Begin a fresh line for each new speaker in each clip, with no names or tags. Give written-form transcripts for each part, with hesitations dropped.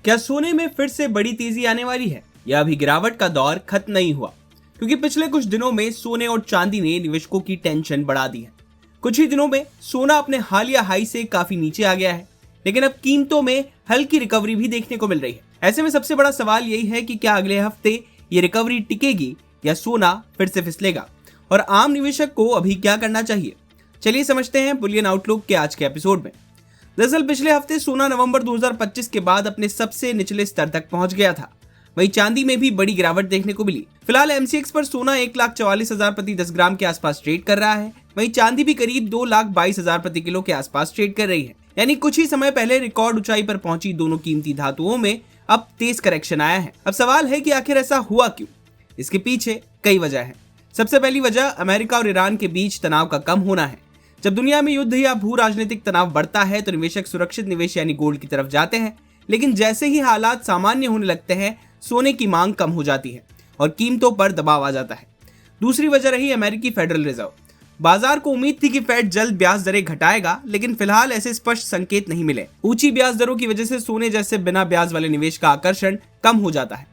क्या सोने में फिर से बड़ी तेजी आने वाली है या अभी गिरावट का दौर खत्म नहीं हुआ? क्योंकि पिछले कुछ दिनों में सोने और चांदी ने निवेशकों की टेंशन बढ़ा दी है। कुछ ही दिनों में सोना अपने हालिया हाई से काफी नीचे आ गया है, लेकिन अब कीमतों में हल्की रिकवरी भी देखने को मिल रही है। ऐसे में सबसे बड़ा सवाल यही है कि क्या अगले हफ्ते ये रिकवरी टिकेगी या सोना फिर से फिसलेगा, और आम निवेशक को अभी क्या करना चाहिए? चलिए समझते हैं बुलियन आउटलुक के आज के एपिसोड में। दरअसल पिछले हफ्ते सोना नवंबर 2025 के बाद अपने सबसे निचले स्तर तक पहुंच गया था। वहीं चांदी में भी बड़ी गिरावट देखने को मिली। फिलहाल एमसीएक्स पर सोना 1,44,000 प्रति 10 ग्राम के आसपास ट्रेड कर रहा है। वहीं चांदी भी करीब 2,22,000 प्रति किलो के आसपास ट्रेड कर रही है। यानी कुछ ही समय पहले रिकॉर्ड ऊंचाई पर पहुंची दोनों कीमती धातुओं में अब तेज करेक्शन आया है। अब सवाल है कि आखिर ऐसा हुआ क्यों? इसके पीछे कई वजह है। सबसे पहली वजह अमेरिका और ईरान के बीच तनाव का कम होना है। जब दुनिया में युद्ध या भू राजनीतिक तनाव बढ़ता है तो निवेशक सुरक्षित निवेश यानी गोल्ड की तरफ जाते हैं, लेकिन जैसे ही हालात सामान्य होने लगते हैं सोने की मांग कम हो जाती है और कीमतों पर दबाव आ जाता है। दूसरी वजह रही अमेरिकी फेडरल रिजर्व। बाजार को उम्मीद थी कि फेड जल्द ब्याज दरें घटाएगा, लेकिन फिलहाल ऐसे स्पष्ट संकेत नहीं मिले। ऊंची ब्याज दरों की वजह से सोने जैसे बिना ब्याज वाले निवेश का आकर्षण कम हो जाता है।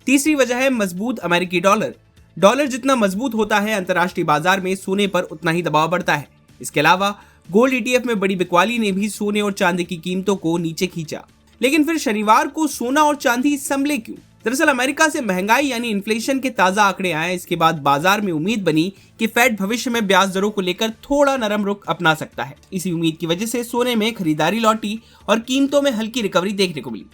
तीसरी वजह है मजबूत अमेरिकी डॉलर। डॉलर जितना मजबूत होता है अंतर्राष्ट्रीय बाजार में सोने पर उतना ही दबाव बढ़ता है। इसके अलावा गोल्ड ईटीएफ में बड़ी बिकवाली ने भी सोने और चांदी की कीमतों को नीचे खींचा। लेकिन फिर शनिवार को सोना और चांदी संभले क्यों? दरअसल अमेरिका से महंगाई यानी इन्फ्लेशन के ताजा आंकड़े आए। इसके बाद बाजार में उम्मीद बनी कि फेड भविष्य में ब्याज दरों को लेकर थोड़ा नरम रुख अपना सकता है। इसी उम्मीद की वजह से सोने में खरीदारी लौटी और कीमतों में हल्की रिकवरी देखने को मिली।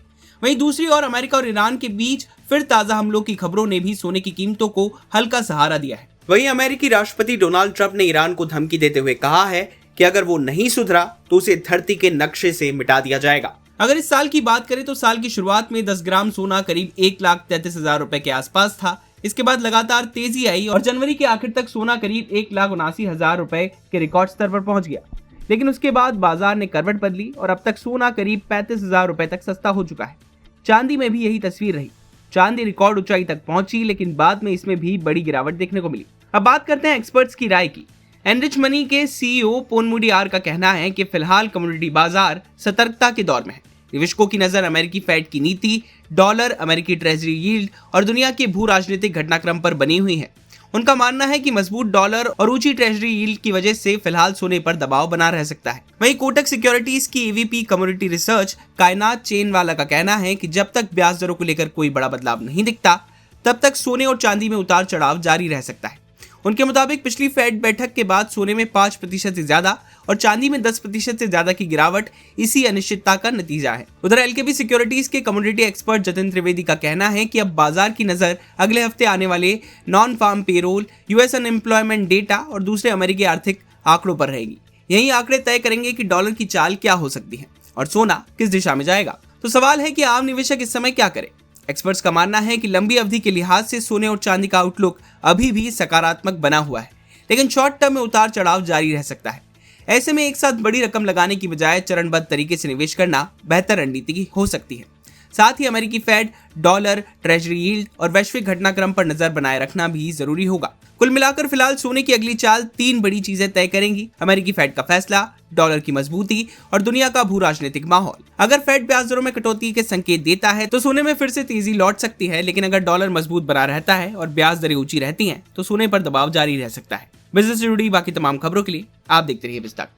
वहीं दूसरी ओर अमेरिका और ईरान के बीच फिर ताजा हमलों की खबरों ने भी सोने की कीमतों को हल्का सहारा दिया है। वहीं अमेरिकी राष्ट्रपति डोनाल्ड ट्रंप ने ईरान को धमकी देते हुए कहा है कि अगर वो नहीं सुधरा तो उसे धरती के नक्शे से मिटा दिया जाएगा। अगर इस साल की बात करें तो साल की शुरुआत में 10 ग्राम सोना करीब 1,33,000 रुपए के आसपास था। इसके बाद लगातार तेजी आई और जनवरी के आखिर तक सोना करीब 1,79,000 रुपए के रिकॉर्ड स्तर पर पहुंच गया। लेकिन उसके बाद बाजार ने करवट बदली और अब तक सोना करीब 35,000 रुपए तक सस्ता हो चुका है। चांदी में भी यही तस्वीर रही। चांदी रिकॉर्ड ऊंचाई तक पहुंची, लेकिन बाद में इसमें भी बड़ी गिरावट देखने को मिली। अब बात करते हैं एक्सपर्ट्स की राय की। एनरिच मनी के सीईओ पोनमुडी आर का कहना है कि फिलहाल कमोडिटी बाजार सतर्कता के दौर में है। निवेशकों की नजर अमेरिकी फेड की नीति, डॉलर, अमेरिकी ट्रेजरी यील्ड और दुनिया के भू राजनीतिक घटनाक्रम पर बनी हुई है। उनका मानना है कि मजबूत डॉलर और ऊंची ट्रेजरी यील्ड की वजह से फिलहाल सोने पर दबाव बना रह सकता है। वहीं कोटक सिक्योरिटीज की एवीपी कमोडिटी रिसर्च कायनात चेनवाला का कहना है कि जब तक ब्याज दरों को लेकर कोई बड़ा बदलाव नहीं दिखता तब तक सोने और चांदी में उतार चढ़ाव जारी रह सकता है। उनके मुताबिक पिछली फेड बैठक के बाद सोने में 5% से ज्यादा और चांदी में 10% से ज्यादा की गिरावट इसी अनिश्चितता का नतीजा है। उधर एलकेबी सिक्योरिटीज के कमोडिटी एक्सपर्ट जतिन त्रिवेदी का कहना है कि अब बाजार की नजर अगले हफ्ते आने वाले non farm payroll, US unemployment data और दूसरे अमेरिकी आर्थिक आंकड़ों पर रहेगी। यही आंकड़े तय करेंगे कि डॉलर की चाल क्या हो सकती है और सोना किस दिशा में जाएगा। तो सवाल है कि आम निवेशक इस समय क्या करे? एक्सपर्ट्स का मानना है कि लंबी अवधि के लिहाज से सोने और चांदी का आउटलुक अभी भी सकारात्मक बना हुआ है, लेकिन शॉर्ट टर्म में उतार चढ़ाव जारी रह सकता है। ऐसे में एक साथ बड़ी रकम लगाने की बजाय चरणबद्ध तरीके से निवेश करना बेहतर रणनीति हो सकती है। साथ ही अमेरिकी फेड, डॉलर, ट्रेजरी यील्ड और वैश्विक घटनाक्रम पर नजर बनाए रखना भी जरूरी होगा। कुल मिलाकर फिलहाल सोने की अगली चाल 3 बड़ी चीजें तय करेंगी: अमेरिकी फेड का फैसला, डॉलर की मजबूती और दुनिया का भू राजनीतिक माहौल। अगर फेड ब्याज दरों में कटौती के संकेत देता है तो सोने में फिर से तेजी लौट सकती है, लेकिन अगर डॉलर मजबूत बना रहता है और ब्याज दरें ऊंची रहती हैं तो सोने पर दबाव जारी रह सकता है। बिजनेस से जुड़ी बाकी तमाम खबरों के लिए आप देखते रहिए बिजतक।